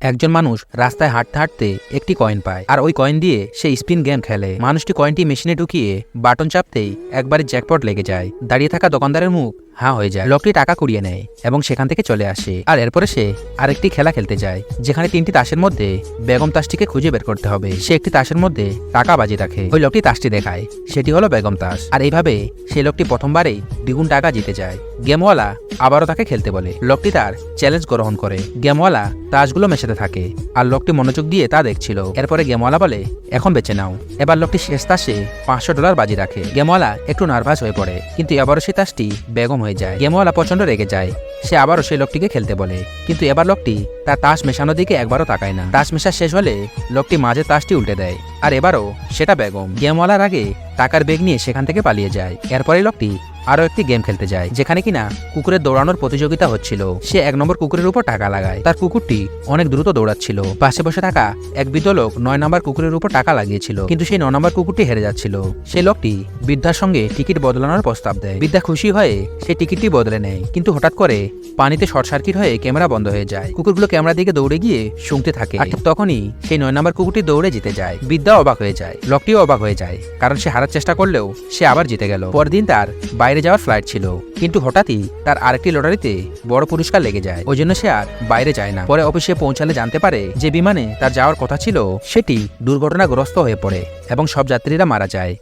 একজন মানুষ রাস্তায় হাঁটতে হাঁটতে একটি কয়েন পায় আর ওই কয়েন দিয়ে সে স্পিন গেম খেলে। মানুষটি কয়েনটি মেশিনে ঢুকিয়ে বাটন চাপতেই একবারে জ্যাকপট লেগে যায়। দাঁড়িয়ে থাকা দোকানদারের মুখ হাঁ হয়ে যায়। লোকটি টাকা কুড়িয়ে নেয় এবং সেখান থেকে চলে আসে। আর এরপরে সে আরেকটি খেলা খেলতে যায়, যেখানে 3টি তাসের মধ্যে বেগম তাসটিকে খুঁজে বের করতে হবে। সে একটি তাসের মধ্যে টাকা বাজি রাখে। ওই লোকটি তাসটি দেখায়, সেটি হলো বেগম তাস। আর এইভাবে সেই লোকটি প্রথমবারেই দ্বিগুণ টাকা জিতে যায়। গেমওয়ালা আবারও তাকে খেলতে বলে। লোকটি তার চ্যালেঞ্জ গ্রহণ করে। গেমওয়ালা তাসগুলো মেশাতে থাকে আর লোকটি মনোযোগ দিয়ে তা দেখছিল। এরপরে গেমওয়ালা বলে, এখন বেছে নাও। এবার লোকটি শেষ তাসে $500 বাজি রাখে। গেমওয়ালা একটু নার্ভাস হয়ে পড়ে, কিন্তু এবারও সেই তাসটি বেগম হয়ে যায়। গেমওয়ালা প্রচন্ড রেগে যায়। সে আবারও সেই লোকটিকে খেলতে বলে, কিন্তু এবার লোকটি তার তাস মেশানোর দিকে একবারও তাকায় না। তাস মেশা শেষ হলে লোকটি মাঝে তাসটি উল্টে দেয়, আর এবারও সেটা বেগম। গেমওয়ালার আগে টাকার ব্যাগ নিয়ে সেখান থেকে পালিয়ে যায়। এরপরে লোকটি আরো একটি গেম খেলতে যায়, যেখানে কিনা কুকুরের দৌড়ানোর প্রতিযোগিতা হচ্ছিল। সে 1 নম্বর কুকুরের উপর টাকা লাগায়। তার কুকুরটি অনেক দ্রুত দৌড়াচ্ছিল। পাশে বসে থাকা এক বৃদ্ধ লোক 9 নম্বর কুকুরের উপর টাকা লাগিয়েছিল, কিন্তু সেই 9 নম্বর কুকুরটি হেরে যাচ্ছিল। সেই লোকটি বৃদ্ধার সঙ্গে টিকিট বদলানোর প্রস্তাব দেয়। বৃদ্ধা খুশি হয়ে সেই টিকিটটি বদলে নেয়, কিন্তু হঠাৎ করে পানিতে শর্ট সার্কিট হয়ে ক্যামেরা বন্ধ হয়ে যায়। কুকুরগুলো ক্যামেরা দিকে দৌড়ে গিয়ে শুনতে থাকে। আর ঠিক তখনই সেই 9 নম্বর কুকুরটি দৌড়ে জিতে যায়। বৃদ্ধা অবাক হয়ে যায়, লোকটিও অবাক হয়ে যায়, কারণ সে হারার চেষ্টা করলেও সে আবার জিতে গেল। পরদিন তার বাইরে যাওয়ার ফ্লাইট ছিল, কিন্তু হঠাৎই তার আরেকটি লটারিতে বড় পুরস্কার লেগে যায়। ওই জন্য সে আর বাইরে যায় না। পরে অফিসে পৌঁছালে জানতে পারে যে বিমানে তার যাওয়ার কথা ছিল সেটি দুর্ঘটনাগ্রস্ত হয়ে পড়ে এবং সব যাত্রীরা মারা যায়।